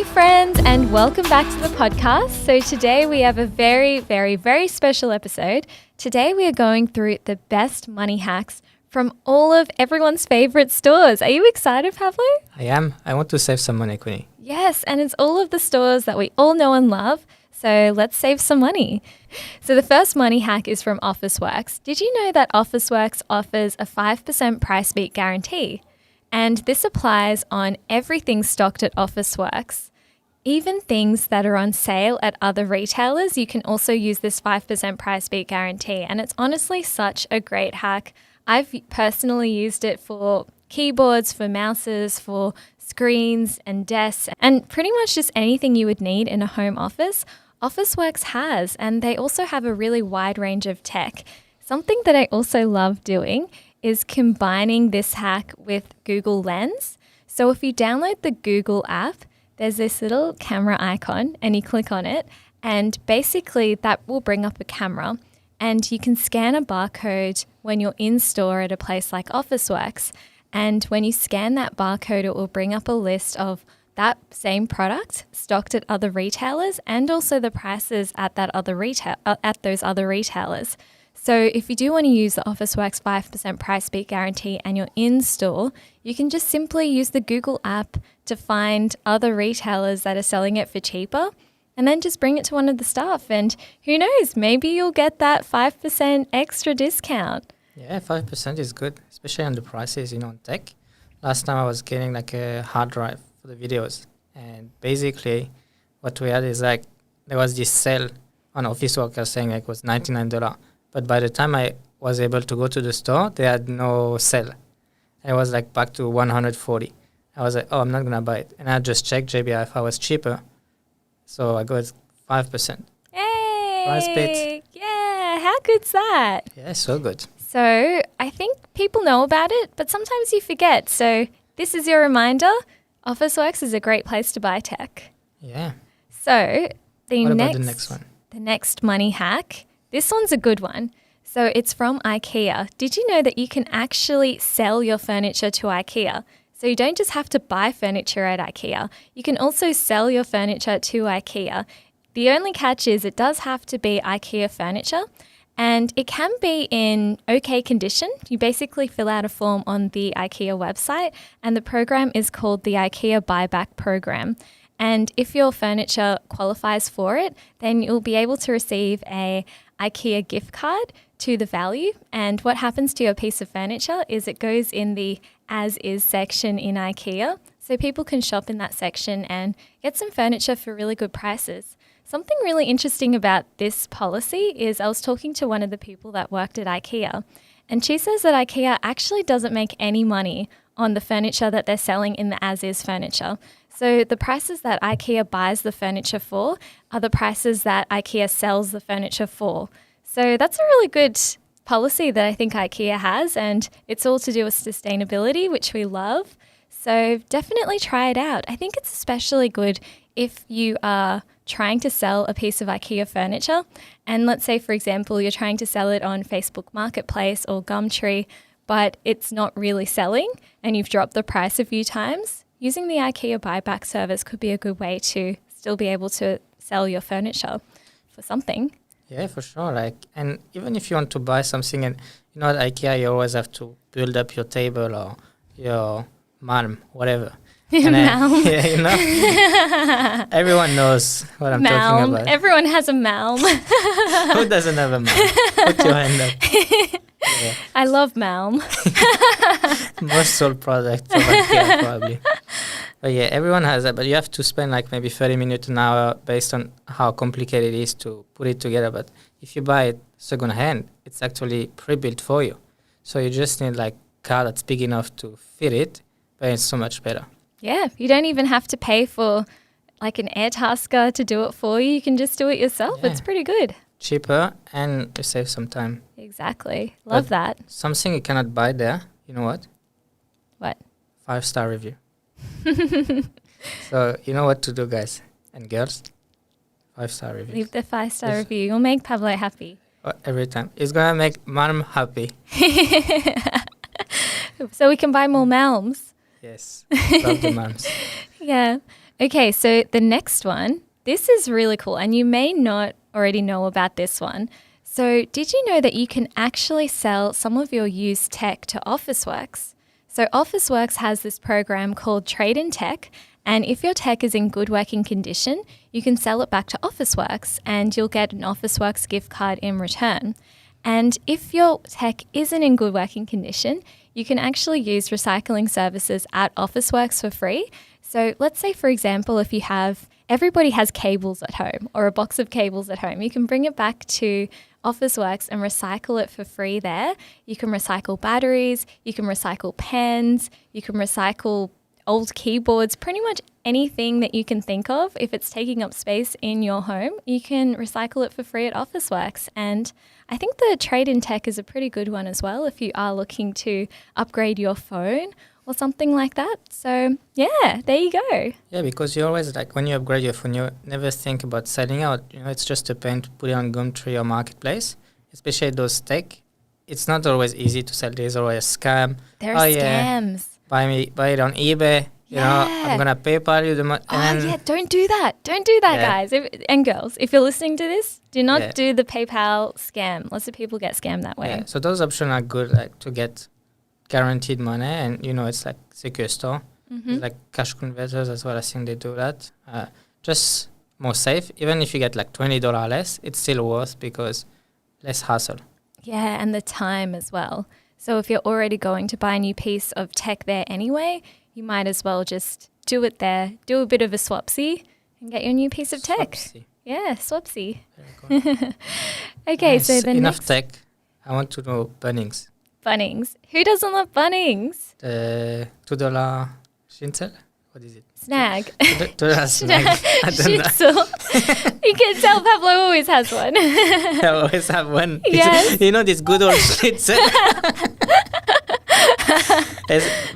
friends, and welcome back to the podcast. So today we have a very, very, very special episode. Today we are going through the best money hacks from all of everyone's favorite stores. Are you excited, Pablo? I am. I want to save some money, Queenie. Yes, and it's all of the stores that we all know and love. So let's save some money. So the first money hack is from Officeworks. Did you know that Officeworks offers a 5% price beat guarantee? And this applies on everything stocked at Officeworks. Even things that are on sale at other retailers, you can also use this 5% price beat guarantee. And it's honestly such a great hack. I've personally used it for keyboards, for mouses, for screens and desks, and pretty much just anything you would need in a home office. Officeworks has, and they also have a really wide range of tech. Something that I also love doing is combining this hack with Google Lens. So if you download the Google app, there's this little camera icon and you click on it, and basically that will bring up a camera, and you can scan a barcode when you're in store at a place like Officeworks. And when you scan that barcode, it will bring up a list of that same product stocked at other retailers and also the prices at those other retailers. So if you do want to use the Officeworks 5% price beat guarantee and you're in store, you can just simply use the Google app to find other retailers that are selling it for cheaper, and then just bring it to one of the staff. And who knows, maybe you'll get that 5% extra discount. Yeah, 5% is good, especially on the prices, on tech. Last time I was getting like a hard drive for the videos. And basically what we had is like, there was this sale on Officeworks saying like it was $99. But by the time I was able to go to the store, they had no sale. And it was like back to 140. I was like, I'm not going to buy it. And I just checked JBI if I was cheaper. So I got 5%. Hey! Price beat. Yeah, how good's that? Yeah, so good. So I think people know about it, but sometimes you forget. So this is your reminder. Officeworks is a great place to buy tech. Yeah. So What about the next one? The next money hack. This one's a good one. So it's from IKEA. Did you know that you can actually sell your furniture to IKEA? So you don't just have to buy furniture at IKEA. You can also sell your furniture to IKEA. The only catch is it does have to be IKEA furniture, and it can be in okay condition. You basically fill out a form on the IKEA website, and the program is called the IKEA Buyback Program. And if your furniture qualifies for it, then you'll be able to receive a IKEA gift card to the value. And what happens to your piece of furniture is it goes in the as is section in IKEA. So people can shop in that section and get some furniture for really good prices. Something really interesting about this policy is I was talking to one of the people that worked at IKEA, and she says that IKEA actually doesn't make any money on the furniture that they're selling in the as-is furniture. So the prices that IKEA buys the furniture for are the prices that IKEA sells the furniture for. So that's a really good policy that I think IKEA has, and it's all to do with sustainability, which we love. So definitely try it out. I think it's especially good if you are trying to sell a piece of IKEA furniture, and let's say, for example, you're trying to sell it on Facebook Marketplace or Gumtree, but it's not really selling and you've dropped the price a few times. Using the IKEA buyback service could be a good way to still be able to sell your furniture for something. Yeah, for sure. And even if you want to buy something, and at IKEA, you always have to build up your table or your malm, whatever. Malm. Everyone knows what I'm talking about. Everyone has a malm. Who doesn't have a malm? Put your hand up. Yeah. I love malm. Most sold products of IKEA, probably. But yeah, everyone has that. But you have to spend like maybe 30 minutes an hour based on how complicated it is to put it together. But if you buy it second hand, it's actually pre-built for you. So you just need like a car that's big enough to fit it, but it's so much better. Yeah, you don't even have to pay for like an air tasker to do it for you. You can just do it yourself. Yeah. It's pretty good. Cheaper, and you save some time. Exactly. Love that. Something you cannot buy there, you know what? What? 5-star review. So you know what to do, guys and girls. 5-star review. Leave the 5-star review. You'll make Pablo happy. Every time. It's going to make mom happy. So we can buy more Malms. Yes. Love the moms. Yeah. Okay, so the next one, this is really cool, and you may not already know about this one. So did you know that you can actually sell some of your used tech to Officeworks? So Officeworks has this program called Trade in Tech, and if your tech is in good working condition, you can sell it back to Officeworks and you'll get an Officeworks gift card in return. And if your tech isn't in good working condition, you can actually use recycling services at Officeworks for free. So let's say, for example, if you have, everybody has cables at home or a box of cables at home, you can bring it back to Officeworks and recycle it for free there. You can recycle batteries, you can recycle pens, you can recycle old keyboards, pretty much anything that you can think of. If it's taking up space in your home, you can recycle it for free at Officeworks. And I think the trade in tech is a pretty good one as well if you are looking to upgrade your phone or something like that. So yeah, there you go. Yeah, because you always, like, when you upgrade your phone, you never think about selling out. You know, it's just a pain to put it on Gumtree or Marketplace, especially those tech. It's not always easy to sell. There's always a scam. There are scams. Buy it on eBay. You know, I'm gonna PayPal you the money. Don't do that. Don't do that, guys and girls. If you're listening to this, do not do the PayPal scam. Lots of people get scammed that way. Yeah. So those options are good, like to get guaranteed money, and you know, it's like secure store. Mm-hmm. Like cash converters as well. I think they do that. Just more safe. Even if you get like $20 less, it's still worth because less hassle. Yeah, and the time as well. So if you're already going to buy a new piece of tech there anyway, you might as well just do it there, do a bit of a swapsy and get your new piece of tech. Swapsy. Yeah, swapsy. Okay, nice. So the enough next tech. I want to know Bunnings. Bunnings. Who doesn't love Bunnings? The $2 schnitzel? What is it? Snag. $2 snag. I don't know. Schnitzel. You can tell Pablo always has one. I always have one. Yes. You know this good old schnitzel?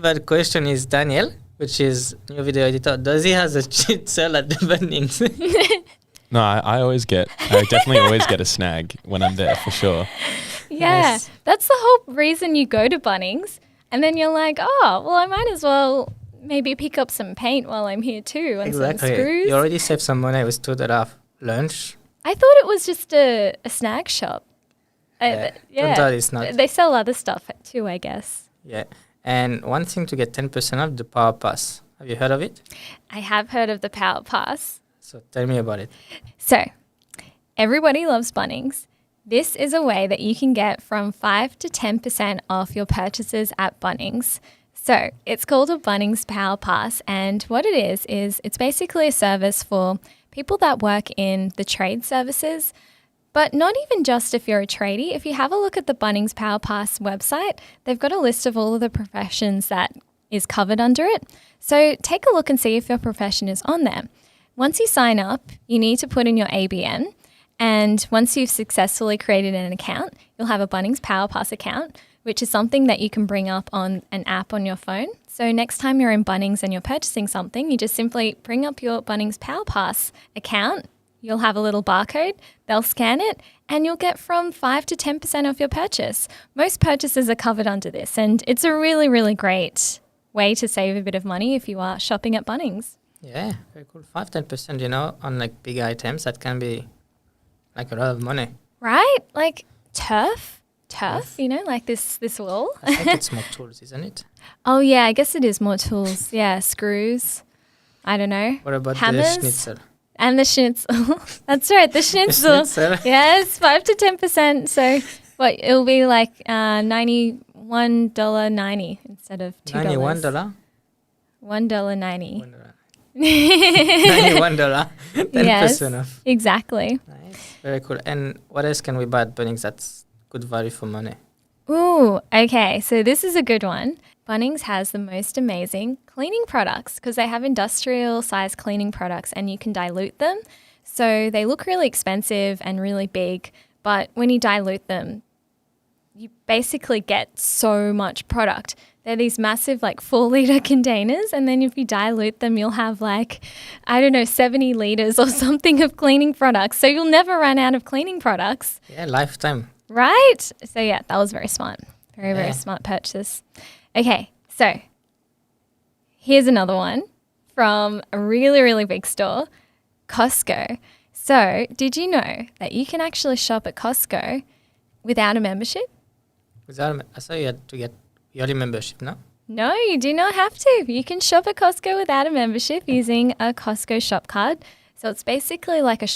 But the question is, Daniel, which is new video editor, does he has a schnitzel at the Bunnings? No, I definitely always get a snag when I'm there, for sure. Yeah, Nice. That's the whole reason you go to Bunnings. And then you're like, oh, well, I might as well maybe pick up some paint while I'm here too and some screws. You already saved some money with $2 lunch. I thought it was just a snack shop. Turns out it's not. They sell other stuff too, I guess. Yeah. And one thing to get 10% off, the Powerpass. Have you heard of it? I have heard of the Powerpass. So tell me about it. So, everybody loves Bunnings. This is a way that you can get from 5 to 10% off your purchases at Bunnings. So, it's called a Bunnings Powerpass, and what it is it's basically a service for people that work in the trade services, but not even just if you're a tradie. If you have a look at the Bunnings Powerpass website, they've got a list of all of the professions that is covered under it. So take a look and see if your profession is on there. Once you sign up, you need to put in your ABN. And once you've successfully created an account, you'll have a Bunnings Powerpass account, which is something that you can bring up on an app on your phone. So next time you're in Bunnings and you're purchasing something, you just simply bring up your Bunnings Powerpass account. You'll have a little barcode, they'll scan it, and you'll get from 5 to 10% off your purchase. Most purchases are covered under this, and it's a really, really great way to save a bit of money if you are shopping at Bunnings. Yeah, very cool. 5-10%, you know, on like big items, that can be like a lot of money. Right? Like turf, you know, like this wall. I think it's more tools, isn't it? Oh, yeah, I guess it is more tools. Yeah, screws. I don't know. What about Hammers? the schnitzel? And the schnitzel. That's right, the schnitzel. Yes, 5 to 10%. So what, it'll be like $91.90 instead of $2. $91? $1.90. $91. 10% Yes, off. exactly. Nice. Very cool. And what else can we buy at Bunnings that's good value for money? Ooh, okay. So this is a good one. Bunnings has the most amazing cleaning products because they have industrial size cleaning products and you can dilute them. So they look really expensive and really big, but when you dilute them, you basically get so much product. They're these massive like 4-liter containers, and then if you dilute them, you'll have like, 70 liters or something of cleaning products. So you'll never run out of cleaning products. Yeah, lifetime. Right? So yeah, that was very smart. Very smart purchase. Okay, so here's another one. from a really, really big store, Costco. So did you know that you can actually shop at Costco without a membership? I saw you had to get yearly membership, no? No, you do not have to. You can shop at Costco without a membership using a Costco shop card. So it's basically like a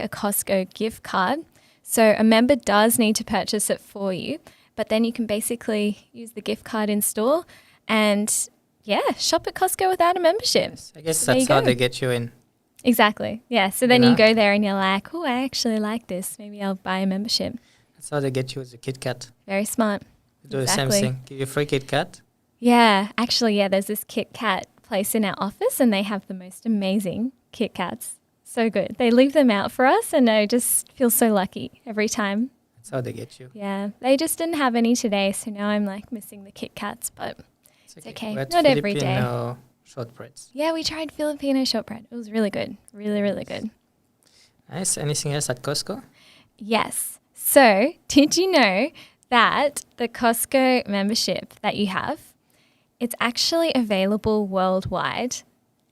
Costco gift card. So a member does need to purchase it for you, but then you can basically use the gift card in store and shop at Costco without a membership. Yes, I guess So there that's you how go. they get you in. Exactly. Yeah. So then You you know? go there and you're like, oh, I actually like this. Maybe I'll buy a membership. That's how they get you as a Kit Kat. Very smart. They do Exactly. the same thing. Give you free Kit Kat. Yeah. Actually, there's this Kit Kat place in our office and they have the most amazing Kit Kats. So good. They leave them out for us and I just feel so lucky every time. That's how they get you. Yeah. They just didn't have any today. So now I'm like missing the Kit Kats, but it's okay. We had Not every day. Filipino shortbreads. Yeah, we tried Filipino shortbread. It was really good. Really, really good. Nice. Anything else at Costco? Yes. So, did you know that the Costco membership that you have, it's actually available worldwide?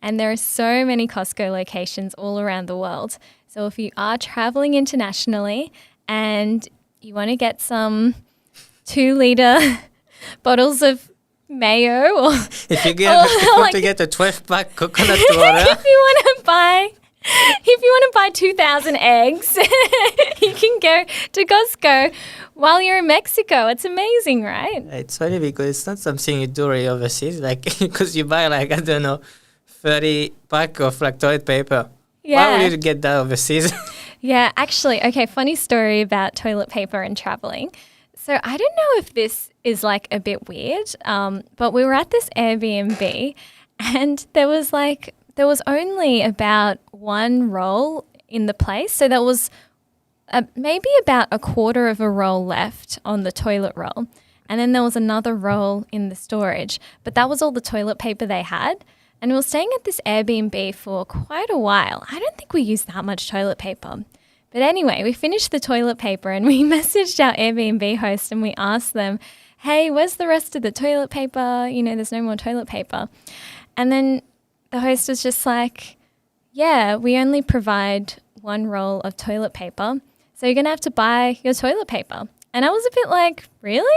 And there are so many Costco locations all around the world. So, if you are traveling internationally and you want to get some 2-liter bottles of mayo or If you want to get a 12-pack coconut water, if you want to buy 2,000 eggs, you can go to Costco while you're in Mexico. It's amazing, right? it's funny because it's not something you do really overseas. Like, because you buy 30 pack of toilet paper. Why would you get that overseas? Yeah, actually, okay, funny story about toilet paper and traveling. So I don't know if this is a bit weird, but we were at this Airbnb and there was only about one roll in the place. So there was maybe about a quarter of a roll left on the toilet roll. And then there was another roll in the storage. But that was all the toilet paper they had. And we were staying at this Airbnb for quite a while. I don't think we used that much toilet paper. But anyway, we finished the toilet paper and we messaged our Airbnb host and we asked them, hey, where's the rest of the toilet paper? There's no more toilet paper. And then the host was just like, yeah, we only provide one roll of toilet paper. So you're going to have to buy your toilet paper. And I was a bit like, really?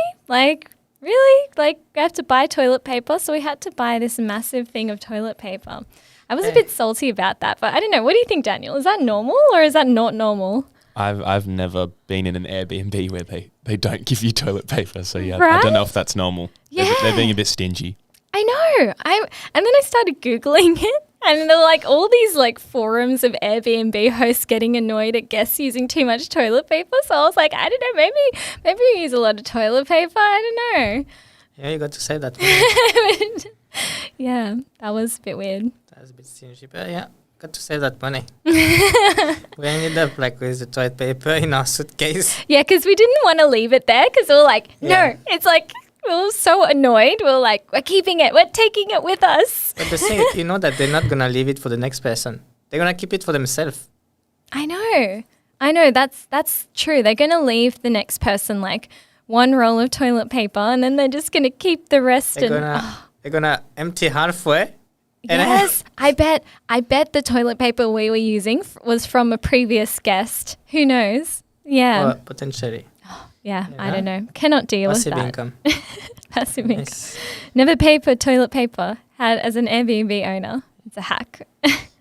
Really? We have to buy toilet paper? So we had to buy this massive thing of toilet paper. I was a bit salty about that, but I don't know. What do you think, Daniel? Is that normal or is that not normal? I've never been in an Airbnb where they don't give you toilet paper. So yeah, Right? I don't know if that's normal. Yeah. They're being a bit stingy. I know. And then I started Googling it. And there were all these forums of Airbnb hosts getting annoyed at guests using too much toilet paper. So I was like, I don't know, maybe we use a lot of toilet paper. I don't know. Yeah, you got to say that. Yeah, that was a bit weird. That was a bit stingy. But yeah, got to save that money. We ended up with the toilet paper in our suitcase. Yeah, because we didn't want to leave it there because we were like, no, Yeah. it's we were so annoyed. We were like, we're keeping it. We're taking it with us. But the thing, you know that they're not going to leave it for the next person. They're going to keep it for themselves. I know. That's true. They're going to leave the next person one roll of toilet paper and then they're just going to keep the rest. They're gonna empty halfway. Yes, I bet the toilet paper we were using was from a previous guest. Who knows? Yeah. Or potentially. Yeah, I Yeah. don't know. Cannot deal Passive with that. income. Passive income. Nice. Never pay for toilet paper. As an Airbnb owner, it's a hack.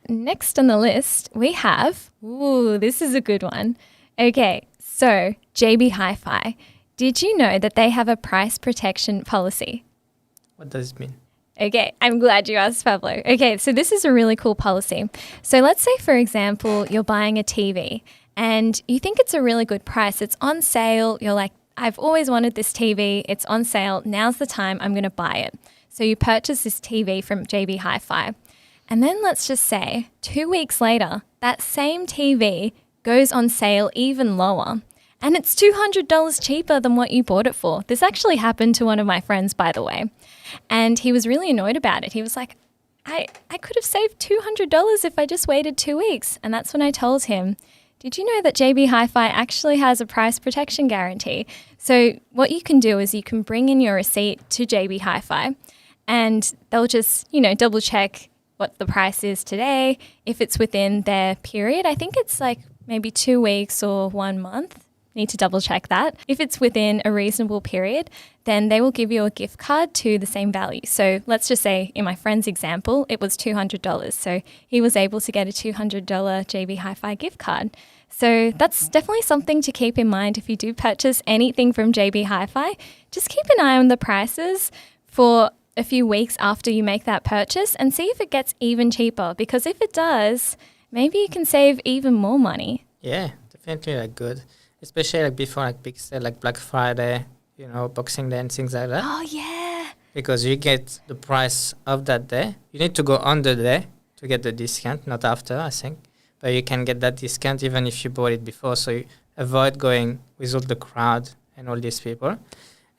Next on the list, we have, this is a good one. Okay, so JB Hi-Fi. Did you know that they have a price protection policy? What does it mean? Okay, I'm glad you asked, Pablo. Okay, so this is a really cool policy. So let's say, for example, you're buying a TV and you think it's a really good price. It's on sale. You're like, I've always wanted this TV. It's on sale. Now's the time. I'm going to buy it. So you purchase this TV from JB Hi-Fi. And then let's just say 2 weeks later, that same TV goes on sale even lower. And it's $200 cheaper than what you bought it for. This actually happened to one of my friends, by the way. And he was really annoyed about it. He was like, I could have saved $200 if I just waited 2 weeks. And that's when I told him, did you know that JB Hi-Fi actually has a price protection guarantee? So what you can do is you can bring in your receipt to JB Hi-Fi and they'll just, double check what the price is today. If it's within their period, I think it's like maybe 2 weeks or 1 month. Need to double check that. If it's within a reasonable period, then they will give you a gift card to the same value. So let's just say in my friend's example, it was $200. So he was able to get a $200 JB Hi-Fi gift card. So that's definitely something to keep in mind if you do purchase anything from JB Hi-Fi. Just keep an eye on the prices for a few weeks after you make that purchase and see if it gets even cheaper, because if it does, maybe you can save even more money. Yeah, definitely like good. Especially like before like big sale like Black Friday, Boxing Day and things like that. Oh, yeah. Because you get the price of that day. You need to go on the day to get the discount, not after, I think. But you can get that discount even if you bought it before. So you avoid going with all the crowd and all these people.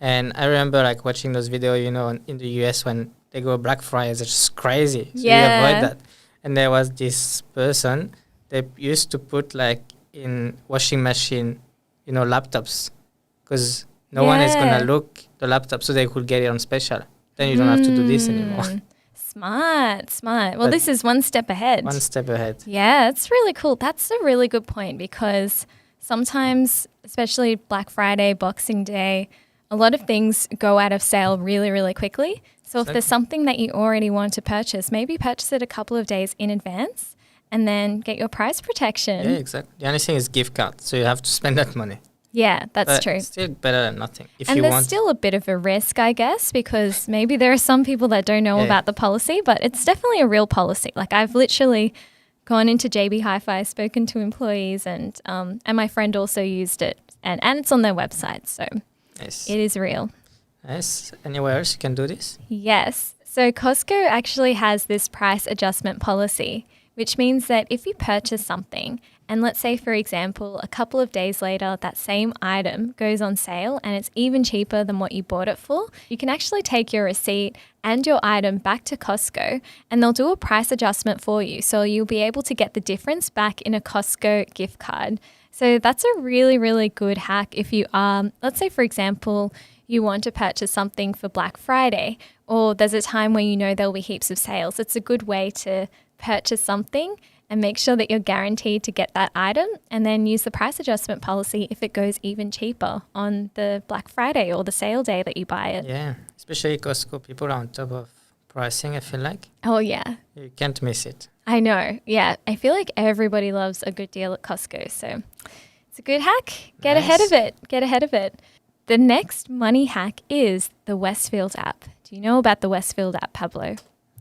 And I remember like watching those videos, in the US when they go Black Friday, it's just crazy. So you avoid that. And there was this person, they used to put like in washing machine, laptops, because no one is going to look the laptop, so they could get it on special. Then you don't have to do this anymore. Smart. Well, this is one step ahead. One step ahead. Yeah, it's really cool. That's a really good point, because sometimes, especially Black Friday, Boxing Day, a lot of things go out of sale really, really quickly. So if there's something that you already want to purchase, maybe purchase it a couple of days in advance and then get your price protection. Yeah, exactly. The only thing is gift card, so you have to spend that money. Yeah, that's true. Still better than nothing. And there's still a bit of a risk, I guess, because maybe there are some people that don't know about the policy, but it's definitely a real policy. Like I've literally gone into JB Hi-Fi, spoken to employees, and my friend also used it, and it's on their website, so it is real. Yes. Anywhere else you can do this? Yes. So Costco actually has this price adjustment policy, which means that if you purchase something, and let's say, for example, a couple of days later, that same item goes on sale and it's even cheaper than what you bought it for, you can actually take your receipt and your item back to Costco and they'll do a price adjustment for you. So you'll be able to get the difference back in a Costco gift card. So that's a really, really good hack if you are, let's say, for example, you want to purchase something for Black Friday, or there's a time when there'll be heaps of sales. It's a good way to purchase something and make sure that you're guaranteed to get that item, and then use the price adjustment policy if it goes even cheaper on the Black Friday or the sale day that you buy it. Yeah, especially Costco, people are on top of pricing, I feel like. Oh, yeah. You can't miss it. I know. Yeah, I feel like everybody loves a good deal at Costco, so it's a good hack. Get ahead of it. The next money hack is the Westfield app. Do you know about the Westfield app, Pablo?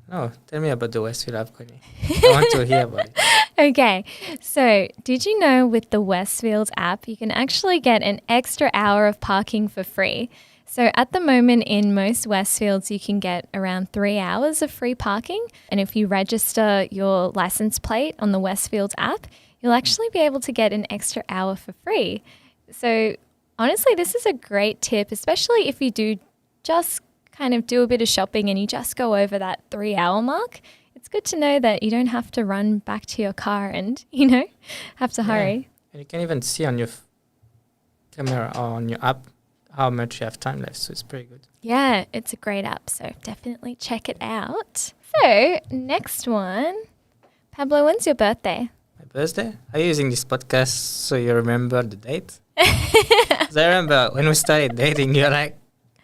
No, tell me about the Westfield app, Connie. I want to hear about it. Okay, so did you know with the Westfield app, you can actually get an extra hour of parking for free? So at the moment in most Westfields, you can get around 3 hours of free parking. And if you register your license plate on the Westfield app, you'll actually be able to get an extra hour for free. So honestly, this is a great tip, especially if you do just kind of do a bit of shopping and you just go over that 3 hour mark. It's good to know that you don't have to run back to your car and, have to hurry. And you can even see on your camera or on your app how much you have time left. So it's pretty good. Yeah, it's a great app. So definitely check it out. So next one, Pablo, when's your birthday? My birthday? Are you using this podcast so you remember the date? 'Cause I remember when we started dating, you're like,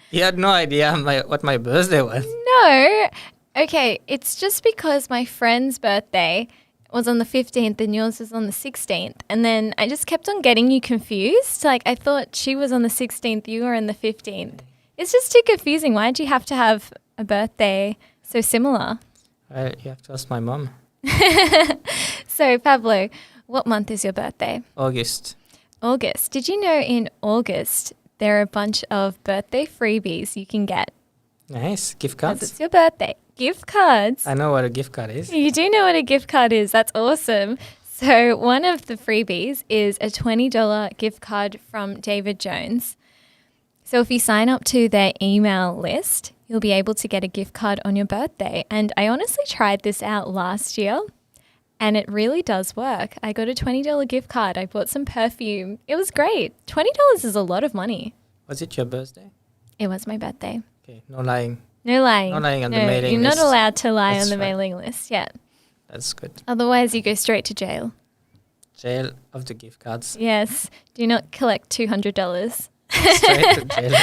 you had no idea what my birthday was. No. Okay, it's just because my friend's birthday was on the 15th and yours was on the 16th. And then I just kept on getting you confused. Like I thought she was on the 16th, you were on the 15th. It's just too confusing. Why'd you have to have a birthday so similar? Well, you have to ask my mom. So Pablo, what month is your birthday? August. Did you know in August there are a bunch of birthday freebies you can get? Nice. Gift Because cards? it's your birthday. Gift cards. I know what a gift card is. You do know what a gift card is. That's awesome. So one of the freebies is a $20 gift card from David Jones. So if you sign up to their email list, you'll be able to get a gift card on your birthday. And I honestly tried this out last year and it really does work. I got a $20 gift card. I bought some perfume. It was great. $20 is a lot of money. Was it your birthday? It was my birthday. Okay, no lying. No lying. Not lying on the No, mailing you're not list. allowed to lie That's on the right. mailing list. Yeah. That's good. Otherwise, you go straight to jail. Jail of the gift cards. Yes. Do not collect $200. Straight to jail.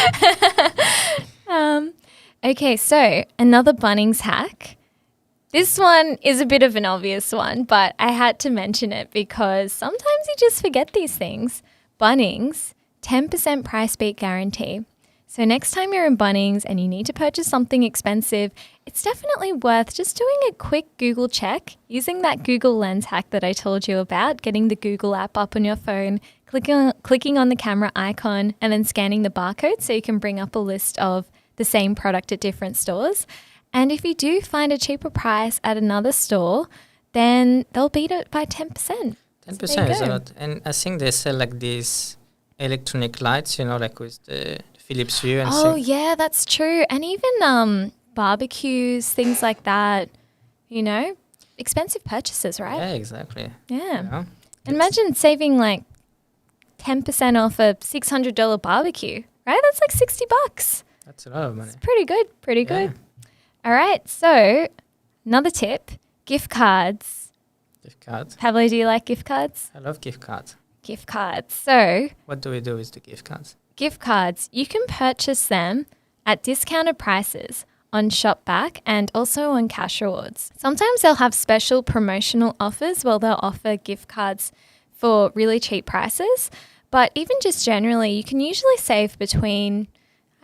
Okay, so another Bunnings hack. This one is a bit of an obvious one, but I had to mention it because sometimes you just forget these things. Bunnings, 10% price beat guarantee. So next time you're in Bunnings and you need to purchase something expensive, it's definitely worth just doing a quick Google check, using that Google Lens hack that I told you about, getting the Google app up on your phone, clicking on the camera icon, and then scanning the barcode so you can bring up a list of the same product at different stores. And if you do find a cheaper price at another store, then they'll beat it by 10%. 10% is a lot. And I think they sell like these electronic lights, like with the Philips Hue and Oh, things. yeah, that's true. And even barbecues, things like that, expensive purchases, right? Yeah, exactly. Yeah. And imagine saving like 10% off a $600 barbecue, right? That's like $60. That's a lot of money. It's pretty good. Pretty Yeah. good. All right. So another tip, gift cards. Gift cards. Pablo, do you like gift cards? I love gift cards. Gift cards. So What do we do with the gift cards? gift cards, you can purchase them at discounted prices on ShopBack and also on Cashrewards. Sometimes they'll have special promotional offers where they'll offer gift cards for really cheap prices. But even just generally, you can usually save between,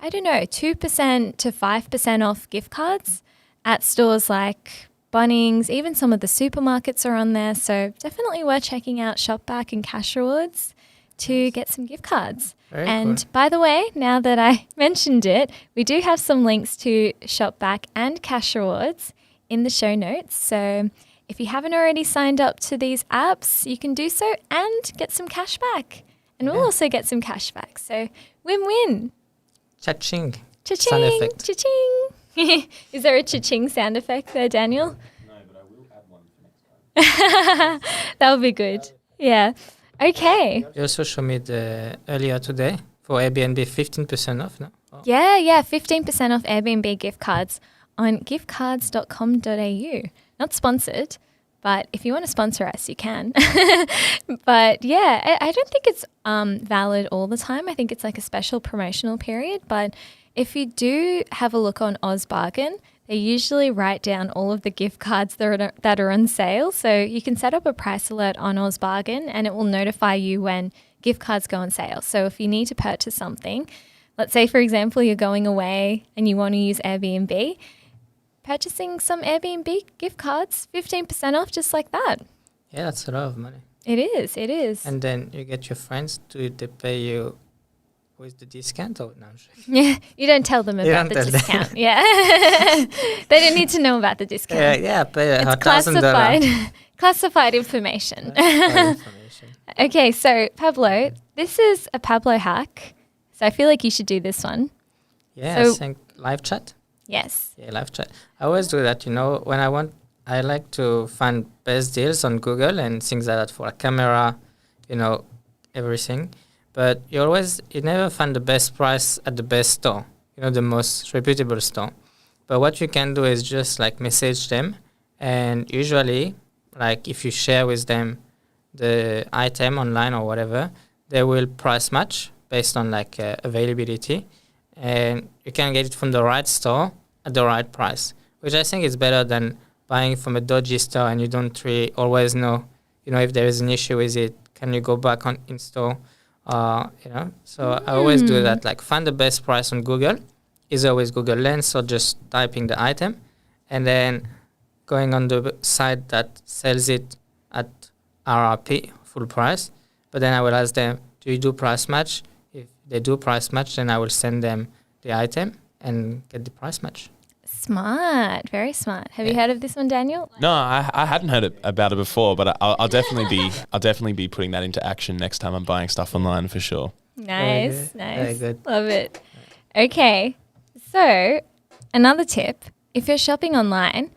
2% to 5% off gift cards at stores like Bunnings. Even some of the supermarkets are on there. So definitely worth checking out ShopBack and Cashrewards to get some gift cards. Very And cool. by the way, now that I mentioned it, we do have some links to ShopBack and Cashrewards in the show notes. So if you haven't already signed up to these apps, you can do so and get some cash back. And we'll Yeah. also get some cash back. So win-win. Cha-ching. Sound Cha-ching, effect. cha-ching. Is there a cha-ching sound effect there, Daniel? No, but I will add one for next time. That would be good. Yeah. Okay. You also showed me earlier today for Airbnb 15% off, no? Oh. Yeah. 15% off Airbnb gift cards on giftcards.com.au. Not sponsored, but if you want to sponsor us, you can. But yeah, I don't think it's valid all the time. I think it's like a special promotional period. But if you do have a look on Oz Bargain, they usually write down all of the gift cards that are on sale. So you can set up a price alert on Oz Bargain and it will notify you when gift cards go on sale. So if you need to purchase something, let's say, for example, you're going away and you want to use Airbnb, purchasing some Airbnb gift cards, 15% off just like that. Yeah, that's a lot of money. It is. And then you get your friends, do they pay you with the discount or no? I'm joking. Yeah, you don't tell them You about don't the tell them. discount. Yeah. They don't need to know about the discount. Yeah, pay It's $1,000. classified information. Classified information. Okay, so Pablo, this is a Pablo hack. So I feel like you should do this one. Yeah, So- I think live chat. Yes. Yeah, live chat. I always do that, when I like to find best deals on Google and things like that for a camera, everything. But you never find the best price at the best store, the most reputable store. But what you can do is just like message them, and usually, like if you share with them the item online or whatever, they will price match based on like availability, and you can get it from the right store at the right price, which I think is better than buying from a dodgy store and you don't really always know, if there is an issue with it, can you go back in store? So I always do that, like find the best price on Google, is always Google Lens or just typing the item and then going on the site that sells it at RRP, full price. But then I will ask them, do you do price match? If they do price match, then I will send them the item and get the price match. Smart. Very smart. Have you heard of this one, Daniel? No, I hadn't heard about it before, but I'll definitely be putting that into action next time I'm buying stuff online for sure. Nice. Very good. Love it. Okay. So another tip, if you're shopping online,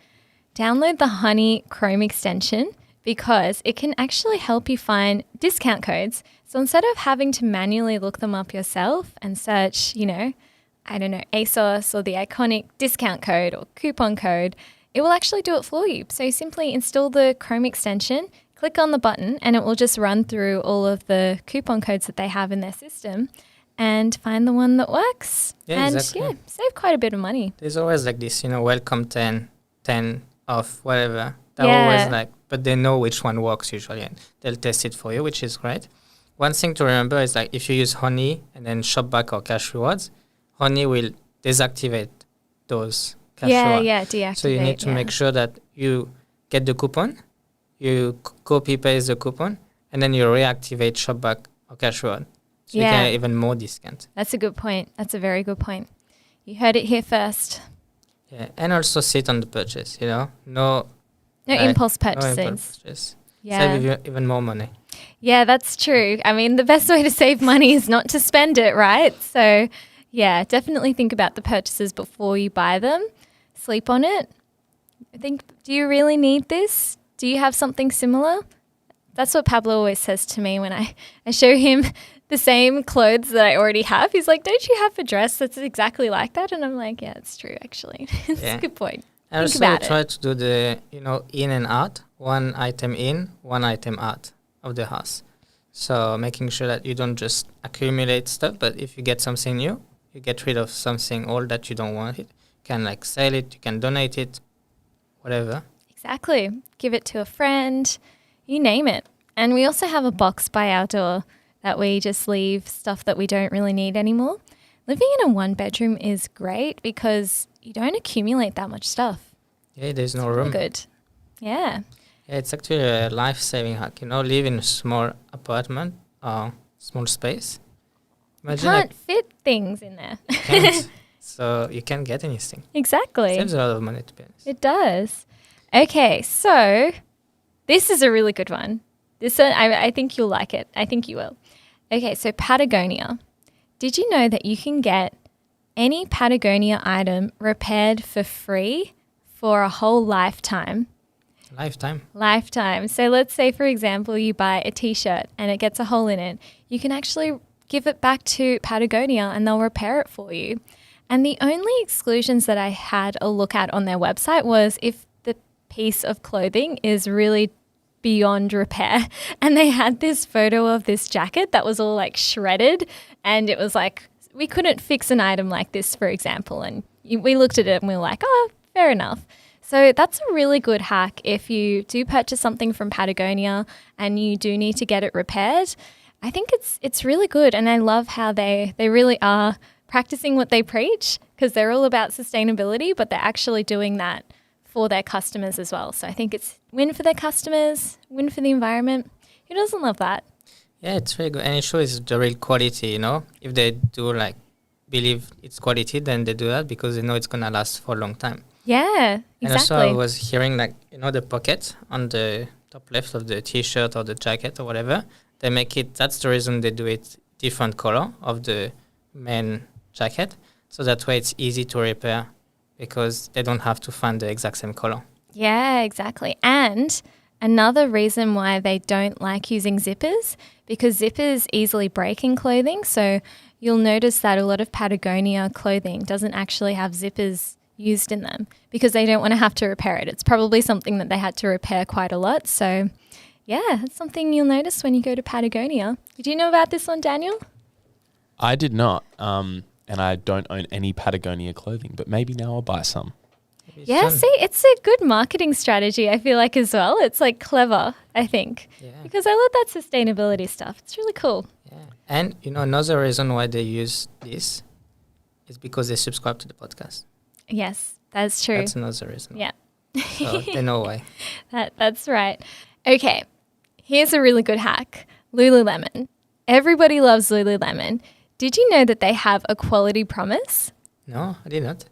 download the Honey Chrome extension because it can actually help you find discount codes. So instead of having to manually look them up yourself and search, I don't know, ASOS or the iconic discount code or coupon code, it will actually do it for you. So you simply install the Chrome extension, click on the button, and it will just run through all of the coupon codes that they have in their system and find the one that works. Yeah, and exactly. save quite a bit of money. There's always like this, welcome 10 off, whatever. They're Yeah. always like, but they know which one works usually, and they'll test it for you, which is great. One thing to remember is like if you use Honey and then ShopBack or Cashrewards, Honey will deactivate those Cash Reward. Deactivate. So you need to make sure that you get the coupon, you copy paste the coupon, and then you reactivate ShopBack or Cashreward. So you can get even more discount. That's a good point. That's a very good point. You heard it here first. Yeah, and also sit on the purchase, No Impulse No purchases. impulse purchase. Yeah. Save even more money. Yeah, that's true. I mean, the best way to save money is not to spend it, right? So, yeah, definitely think about the purchases before you buy them. Sleep on it. Do you really need this? Do you have something similar? That's what Pablo always says to me when I show him the same clothes that I already have. He's like, don't you have a dress that's exactly like that? And I'm like, yeah, it's true, actually. It's a good point. I Think also about try to do the, in and out, one item in, one item out of the house. So making sure that you don't just accumulate stuff, but if you get something new, you get rid of something old that you don't want it. You can sell it, you can donate it, whatever. Exactly. Give it to a friend, you name it. And we also have a box by our door that we just leave stuff that we don't really need anymore. Living in a one bedroom is great because you don't accumulate that much stuff. Yeah, there's no room. Good. Yeah. Yeah, it's actually a life-saving hack. Live in a small apartment or small space. You can't fit things in there. Can't, so you can't get anything. Exactly. Saves a lot of money, to be honest. It does. Okay, so this is a really good one. This I think you'll like it. I think you will. Okay, so Patagonia. Did you know that you can get any Patagonia item repaired for free for a whole lifetime? Lifetime. So let's say, for example, you buy a T-shirt and it gets a hole in it. You can actually give it back to Patagonia and they'll repair it for you. And the only exclusions that I had a look at on their website was if the piece of clothing is really beyond repair. And they had this photo of this jacket that was all shredded, and it was we couldn't fix an item like this, for example. And we looked at it and we were like, oh, fair enough. So that's a really good hack if you do purchase something from Patagonia and you do need to get it repaired. I think it's really good, and I love how they really are practicing what they preach, because they're all about sustainability, but they're actually doing that for their customers as well. So I think it's win for their customers, win for the environment. Who doesn't love that? Yeah, it's really good. And it shows the real quality, If they do believe it's quality, then they do that because they know it's going to last for a long time. Yeah, exactly. And also I was hearing the pocket on the top left of the T-shirt or the jacket or whatever, they make it, that's the reason they do it different color of the main jacket. So that way it's easy to repair because they don't have to find the exact same color. Yeah, exactly. And another reason why they don't like using zippers, because zippers easily break in clothing. So you'll notice that a lot of Patagonia clothing doesn't actually have zippers used in them because they don't want to have to repair it. It's probably something that they had to repair quite a lot. So yeah, it's something you'll notice when you go to Patagonia. Did you know about this one, Daniel? I did not. And I don't own any Patagonia clothing, but maybe now I'll buy some. Yeah, see, it's a good marketing strategy, I feel like, as well. It's clever, I think, because I love that sustainability stuff. It's really cool. Yeah. And, another reason why they use this is because they subscribe to the podcast. Yes, that's true. That's another reason. Yeah. So they know why. That's right. Okay, here's a really good hack. Lululemon. Everybody loves Lululemon. Did you know that they have a quality promise? No, I did not.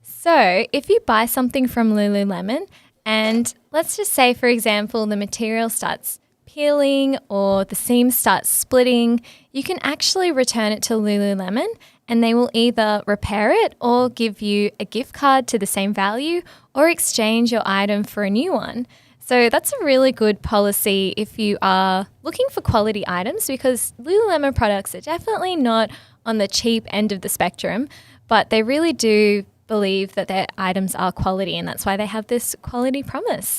So if you buy something from Lululemon and let's just say, for example, the material starts peeling or the seam starts splitting, you can actually return it to Lululemon and they will either repair it or give you a gift card to the same value or exchange your item for a new one. So that's a really good policy if you are looking for quality items, because Lululemon products are definitely not on the cheap end of the spectrum, but they really do believe that their items are quality, and that's why they have this quality promise.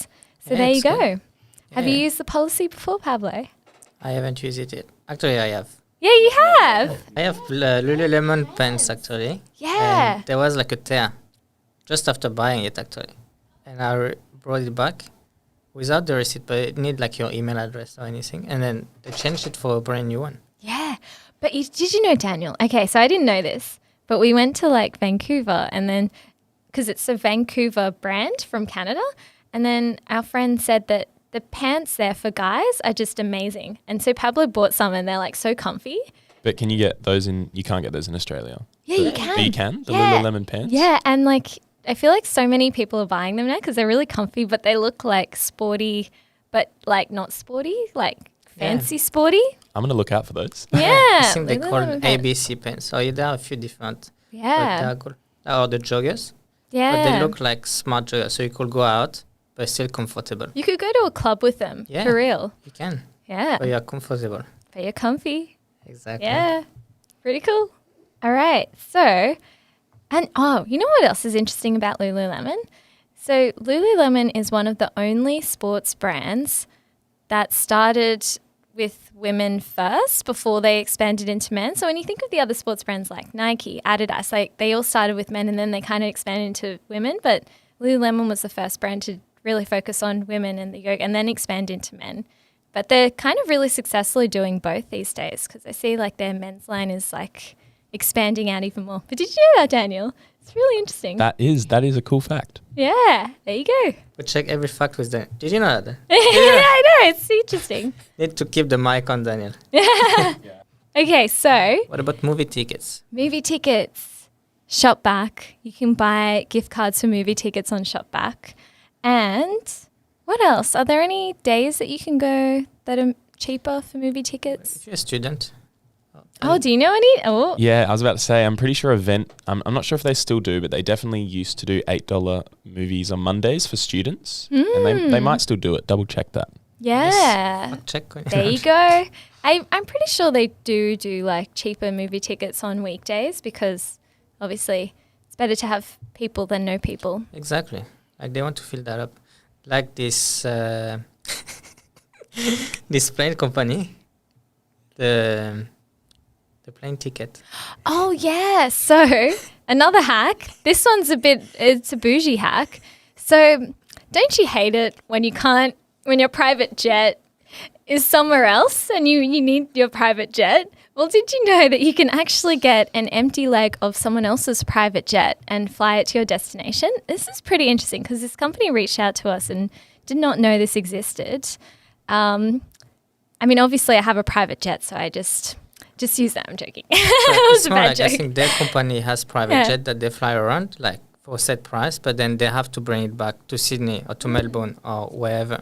So there you go. Good. Have you Yeah. used the policy before, Pablo? I haven't used it yet. Actually, I have. Yeah, you have. I have Lululemon pants actually. Yeah. And there was like a tear just after buying it actually, and I brought it back without the receipt, but it need like your email address or anything, and then they changed it for a brand new one. Yeah. But did you know, Daniel? Okay, so I didn't know this, but we went to like Vancouver, and then because it's a Vancouver brand from Canada, and then our friend said that the pants there for guys are just amazing. And so Pablo bought some, and they're like so comfy. But can you get those in? You can't get those in Australia. Yeah, you can. But you can? The Yeah. Lululemon pants? Yeah, and like I feel like so many people are buying them now because they're really comfy, but they look like sporty, but like not sporty, like fancy sporty. I'm going to look out for those. Yeah. I think they Lululemon call pants. ABC pants. So there are a few different. But they Yeah. are good. Or the joggers. Yeah. But they look like smart joggers, so you could go out, but still comfortable. You could go to a club with them, Yeah. for real. You can, Yeah. but you're comfortable. But you're comfy. Exactly. Yeah. Pretty cool. All right. So, and you know what else is interesting about Lululemon? So, Lululemon is one of the only sports brands that started with women first before they expanded into men. So, when you think of the other sports brands like Nike, Adidas, like they all started with men and then they kind of expanded into women. But Lululemon was the first brand to really focus on women and the yoga and then expand into men. But they're kind of really successfully doing both these days because I see like their men's line is like expanding out even more. But did you know that, Daniel? It's really interesting. That is a cool fact. Yeah, there you go. But check every fact with Daniel. Did you know that? Yeah, I know. It's interesting. Need to keep the mic on Daniel. Okay, so What about movie tickets? movie tickets, ShopBack. You can buy gift cards for movie tickets on ShopBack. And what else? Are there any days that you can go that are cheaper for movie tickets? If you're a student. Oh, do you know any? Oh, Yeah, I was about to say, I'm pretty sure Event, I'm not sure if they still do, but they definitely used to do $8 movies on Mondays for students. And they might still do it. Double check that. yeah. I'll check. There you go. I'm pretty sure they do like cheaper movie tickets on weekdays because obviously it's better to have people than no people. Exactly. Like they want to fill that up. Like this this plane company. The plane ticket. Oh, yeah. So another hack. This one's it's a bougie hack. So don't you hate it when your private jet is somewhere else and you need your private jet? Well, did you know that you can actually get an empty leg of someone else's private jet and fly it to your destination? This is pretty interesting because this company reached out to us and did not know this existed. I mean, obviously I have a private jet, so I just use that. I'm joking. It was It's a more bad like joke. I think their company has private Yeah. jet that they fly around like for a set price, but then they have to bring it back to Sydney or to Melbourne or wherever,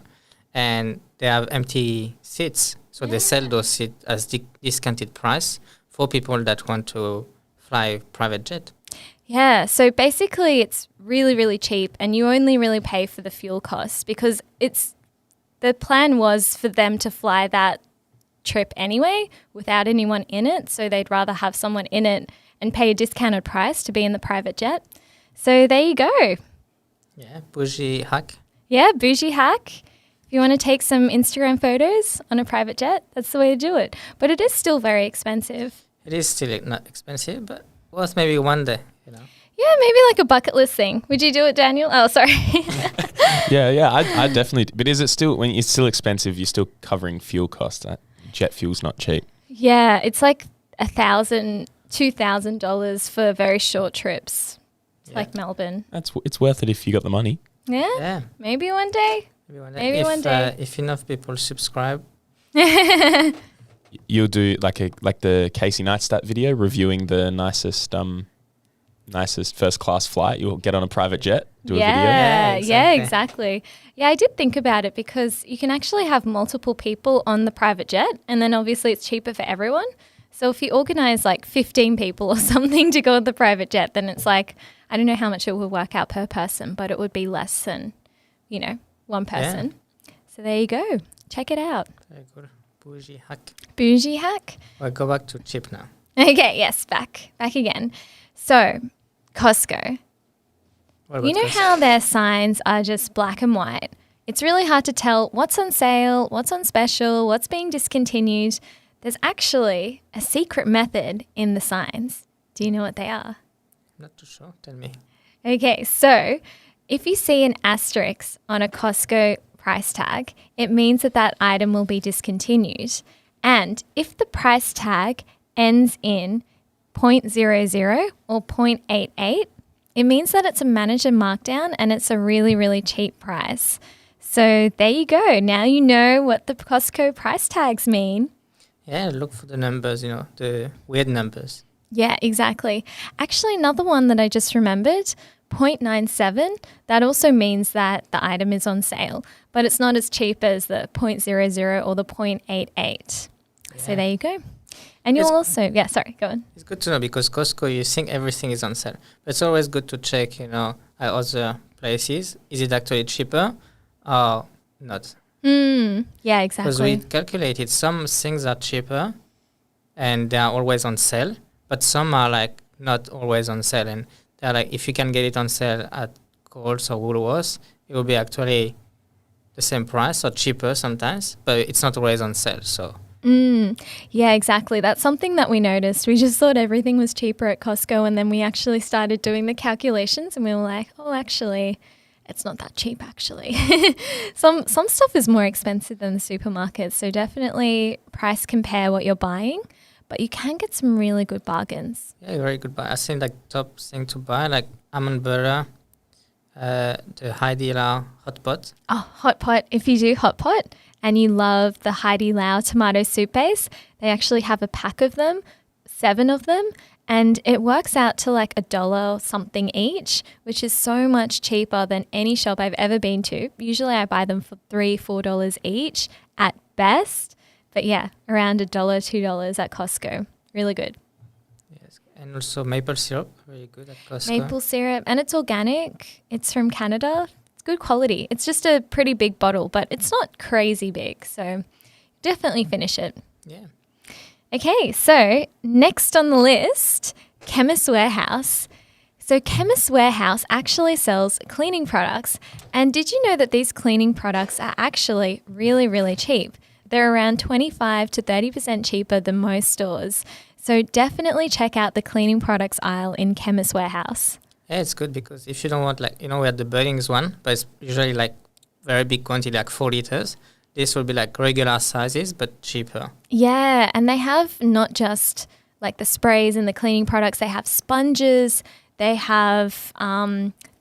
and they have empty seats, so they sell those seats as discounted price for people that want to fly private jet. Yeah, so basically it's really, really cheap and you only really pay for the fuel costs because the plan was for them to fly that trip anyway without anyone in it, so they'd rather have someone in it and pay a discounted price to be in the private jet. So there you go. Yeah, bougie hack. Yeah, bougie hack. If you want to take some Instagram photos on a private jet, that's the way to do it. But it is still very expensive. It is still not expensive, but worth maybe one day, you know. Yeah, maybe like a bucket list thing. Would you do it, Daniel? Oh, sorry. Yeah, I definitely. But is it still, when it's still expensive, you're still covering fuel costs? Jet fuel's not cheap. Yeah, it's like $1,000, $2,000 for very short trips, Yeah. like Melbourne. It's worth it if you got the money. Yeah, Yeah, maybe one day. maybe one day. Maybe if, one day. If enough people subscribe. You'll do like the Casey Neistat video reviewing the nicest first class flight. You'll get on a private jet, do a video. Yeah, Yeah, exactly. Yeah, I did think about it because you can actually have multiple people on the private jet and then obviously it's cheaper for everyone. So if you organize like 15 people or something to go on the private jet, then it's like, I don't know how much it will work out per person, but it would be less than, one person. So there you go. Check it out. Very good. Bougie hack. Bougie hack. Well, go back to cheap now. Okay, yes, back again. So Costco. What about You know Costco? how their signs are just black and white? It's really hard to tell what's on sale, what's on special, what's being discontinued. There's actually a secret method in the signs. Do you know what they are? Not too sure. Tell me. Okay, so if you see an asterisk on a Costco price tag, it means that that item will be discontinued. And if the price tag ends in 0.00 or 0.88, it means that it's a manager markdown and it's a really, really cheap price. So there you go. Now you know what the Costco price tags mean. Yeah, look for the numbers, the weird numbers. Yeah, exactly. Actually, another one that I just remembered, 0.97, that also means that the item is on sale, but it's not as cheap as the 0.00 or the 0.88. So there you go. And you'll also, go on. It's good to know because Costco, you think everything is on sale. But it's always good to check, at other places. Is it actually cheaper or not? Yeah, Because we exactly. calculated some things are cheaper and they are always on sale, but some are like not always on sale. And they're like, if you can get it on sale at Coles or Woolworths, it will be actually the same price or cheaper sometimes, but it's not always on sale. So Yeah, exactly. That's something that we noticed. We just thought everything was cheaper at Costco, and then we actually started doing the calculations and we were like, oh, actually, it's not that cheap actually. Some stuff is more expensive than the supermarkets, so definitely price compare what you're buying, but you can get some really good bargains. yeah, very good buy. I think like top thing to buy, like almond butter, the Heidi Lau hot pot. Oh, hot pot. If you do hot pot and you love the Heidi Lau tomato soup base, they actually have a pack of them, 7 of them, and it works out to like $1 something each, which is so much cheaper than any shop I've ever been to. Usually I buy them for $3-4 each at best, but yeah, around $1, $2 at Costco. Really good. Yes, and also maple syrup, very good at Costco. Maple syrup, and it's organic. It's from Canada. It's good quality. It's just a pretty big bottle, but it's not crazy big, so definitely finish it. Yeah. Okay, so next on the list, Chemist Warehouse. So Chemist Warehouse actually sells cleaning products. And did you know that these cleaning products are actually really, really cheap? They're around 25 to 30% cheaper than most stores. So definitely check out the cleaning products aisle in Chemist Warehouse. Yeah, it's good because if you don't want we had the Bunnings one, but it's usually like very big quantity, like 4 liters. This will be like regular sizes, but cheaper. Yeah, and they have not just like the sprays and the cleaning products, they have sponges, they have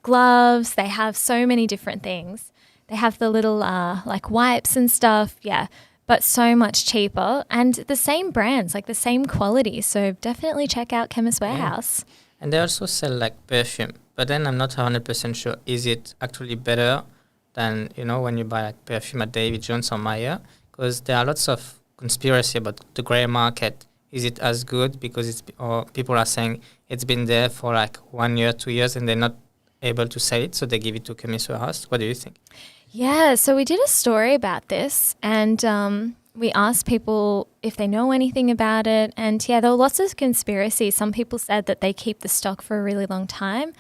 gloves, they have so many different things. They have the little like wipes and stuff, yeah, but so much cheaper and the same brands, like the same quality. So definitely check out Chemist Warehouse. And they also sell like perfume, but then I'm not 100% sure. Is it actually better than, when you buy like perfume at David Jones or Meijer? Because there are lots of conspiracy about the grey market. Is it as good? Because or people are saying it's been there for like 1 year, 2 years, and they're not able to sell it, so they give it to Chemist Warehouse. What do you think? Yeah, so we did a story about this and we asked people if they know anything about it. And yeah, there were lots of conspiracies. Some people said that they keep the stock for a really long time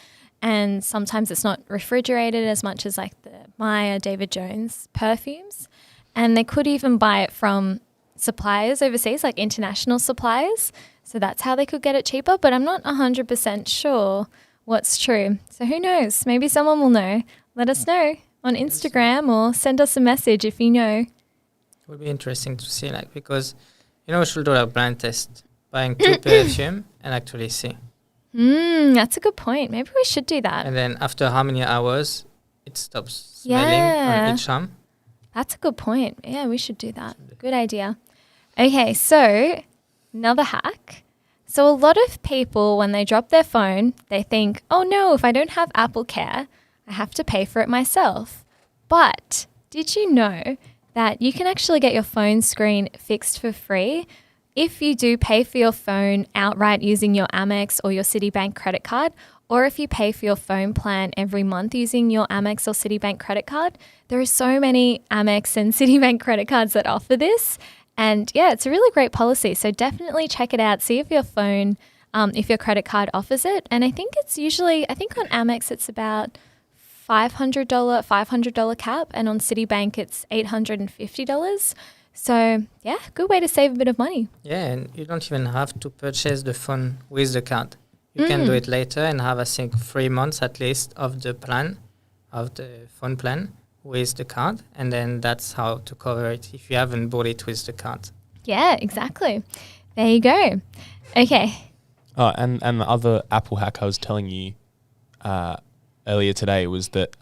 and sometimes it's not refrigerated as much as like the Meijer, David Jones perfumes. And they could even buy it from suppliers overseas, like international suppliers. So that's how they could get it cheaper. But I'm not 100% sure what's true. So who knows? Maybe someone will know. Let us know on Instagram or send us a message if you know. It would be interesting to see, because, we should do a blind test, buying 2 perfume and actually see. That's a good point. Maybe we should do that. And then after how many hours it stops smelling on each arm. That's a good point. Yeah, we should do that. Good idea. Okay, so another hack. So a lot of people, when they drop their phone, they think, oh no, if I don't have Apple Care, I have to pay for it myself. But did you know that you can actually get your phone screen fixed for free if you do pay for your phone outright using your Amex or your Citibank credit card, or if you pay for your phone plan every month using your Amex or Citibank credit card? There are so many Amex and Citibank credit cards that offer this. And yeah, it's a really great policy. So definitely check it out. See if your phone if your credit card offers it. And I think it's usually, I think on Amex it's about $500 cap, and on Citibank it's $850. So yeah, good way to save a bit of money. Yeah, and you don't even have to purchase the phone with the card. You can do it later and have, I think, 3 months at least of the plan, of the phone plan with the card. And then that's how to cover it if you haven't bought it with the card. Yeah, exactly. There you go. Okay. Oh, and the other Apple hack I was telling you earlier today was that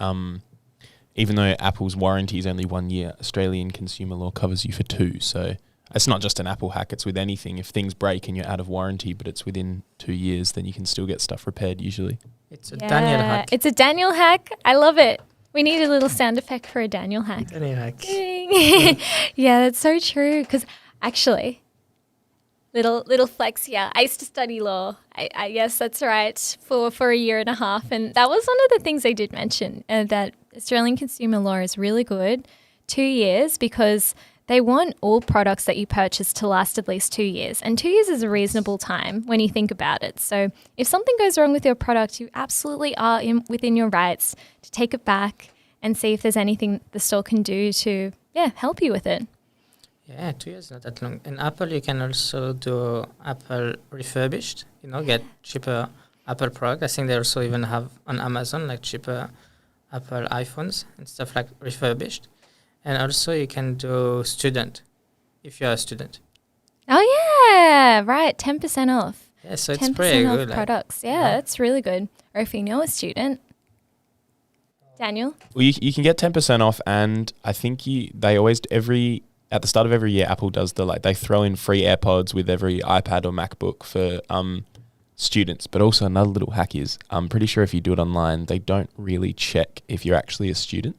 even though Apple's warranty is only 1 year, Australian consumer law covers you for 2. So it's not just an Apple hack, it's with anything. If things break and you're out of warranty, but it's within 2 years, then you can still get stuff repaired usually. It's a Daniel hack. It's a Daniel hack. I love it. We need a little sound effect for a Daniel hack. Daniel hack. Yeah, that's so true. Because actually, little flex here. I used to study law. I yes, that's right, for a year and a half. And that was one of the things they did mention, that Australian consumer law is really good, 2 years, because they want all products that you purchase to last at least 2 years. And 2 years is a reasonable time when you think about it. So if something goes wrong with your product, you absolutely are within your rights to take it back and see if there's anything the store can do to, help you with it. Yeah, 2 years, not that long. In Apple, you can also do Apple refurbished, get cheaper Apple product. I think they also even have on Amazon, like cheaper Apple iPhones and stuff like refurbished. And also you can do student, if you're a student. Oh, yeah, right, 10% off. Yeah, so it's pretty good. 10% off products. Yeah, that's really good. Or if you know a student. Daniel? Well, you can get 10% off, and I think they always, at the start of every year, Apple does they throw in free AirPods with every iPad or MacBook for students. But also another little hack is, I'm pretty sure if you do it online, they don't really check if you're actually a student.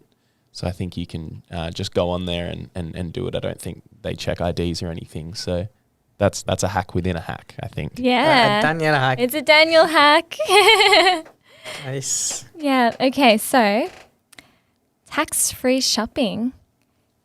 So I think you can just go on there and do it. I don't think they check IDs or anything. So that's a hack within a hack, I think. Yeah. A Daniel hack. It's a Daniel hack. Nice. Yeah. Okay. So tax-free shopping.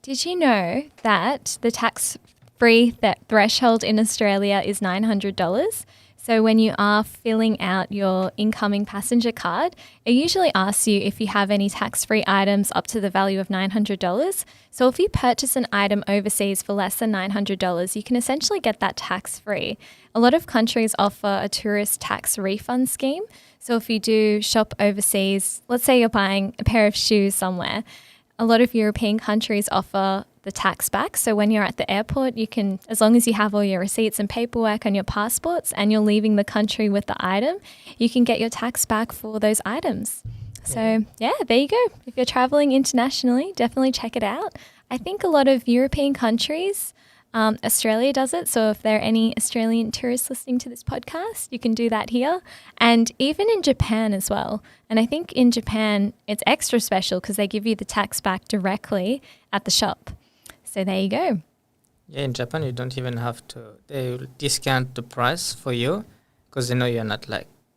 Did you know that the tax-free threshold in Australia is $900? So when you are filling out your incoming passenger card, it usually asks you if you have any tax-free items up to the value of $900. So if you purchase an item overseas for less than $900, you can essentially get that tax-free. A lot of countries offer a tourist tax refund scheme. So if you do shop overseas, let's say you're buying a pair of shoes somewhere, a lot of European countries offer the tax back. So when you're at the airport, you can, as long as you have all your receipts and paperwork on your passports and you're leaving the country with the item, you can get your tax back for those items. So there you go. If you're traveling internationally, definitely check it out. I think a lot of European countries, Australia does it. So if there are any Australian tourists listening to this podcast, you can do that here. And even in Japan as well. And I think in Japan, it's extra special because they give you the tax back directly at the shop. So there you go. Yeah, in Japan, you don't even have to. They will discount the price for you because they know you're not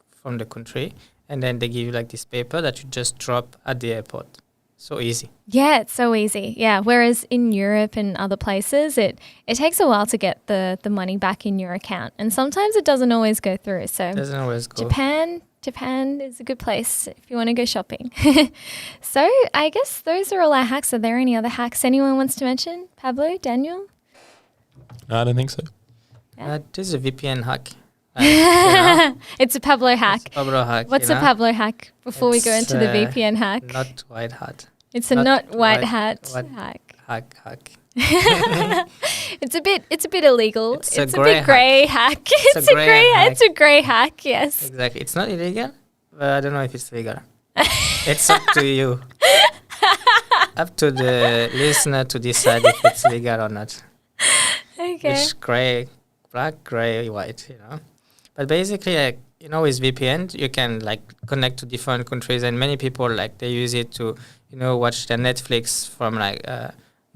from the country. And then they give you this paper that you just drop at the airport. So easy. Yeah, it's so easy. Yeah, whereas in Europe and other places, it takes a while to get the money back in your account. And sometimes it doesn't always go through. So doesn't always go. Japan is a good place if you want to go shopping. So I guess those are all our hacks. Are there any other hacks anyone wants to mention? Pablo, Daniel? No, I don't think so. Yeah. This is a VPN hack. It's a Pablo hack. It's a Pablo hack. What's a Pablo hack before we go into the VPN hack? Not white hat. It's a not white hat hack. Hack. It's a bit illegal. It's a a bit grey hack. It's a grey hack. Yes. Exactly. It's not illegal, but I don't know if it's legal. It's up to you. Up to the listener to decide if it's legal or not. Okay. Which grey, black, grey, white. But basically, with VPN, you can connect to different countries, and many people they use it to watch their Netflix from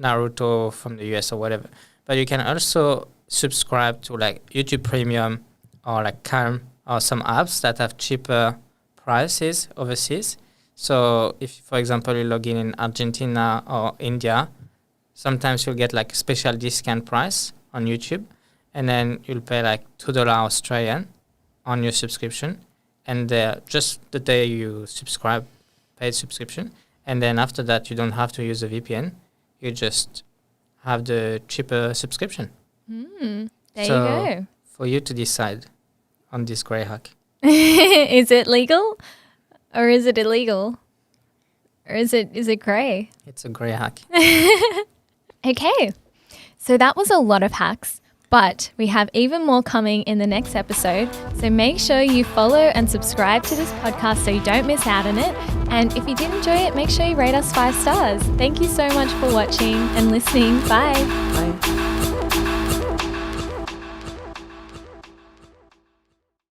Naruto from the US or whatever. But you can also subscribe to YouTube Premium or Calm or some apps that have cheaper prices overseas. So if, for example, you log in Argentina or India, sometimes you'll get a special discount price on YouTube, and then you'll pay $2 Australian on your subscription, and just the day you subscribe, paid subscription, and then after that you don't have to use a VPN. You just have the cheaper subscription. There So, you go. For you to decide on this grey hack. Is it legal or is it illegal? Or is it grey? It's a grey hack. Okay, so that was a lot of hacks, but we have even more coming in the next episode. So make sure you follow and subscribe to this podcast so you don't miss out on it. And if you did enjoy it, make sure you rate us 5 stars. Thank you so much for watching and listening. Bye. Bye.